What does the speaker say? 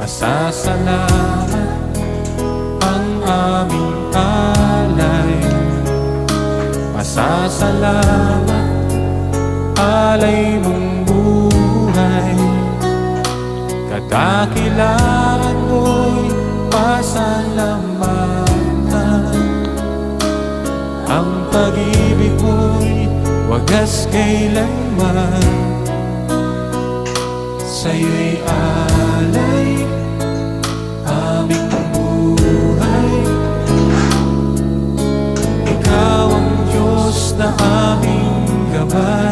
Pasasalamat ang aming alay. Pasasalamat, alay mong buhay. Kadakilaan mo'y pasalamatan. Ang pag-ibig mo'y wagas kailanman. Sa'yo'y alay aming buhay. Ikaw ang Diyos na aming gabay.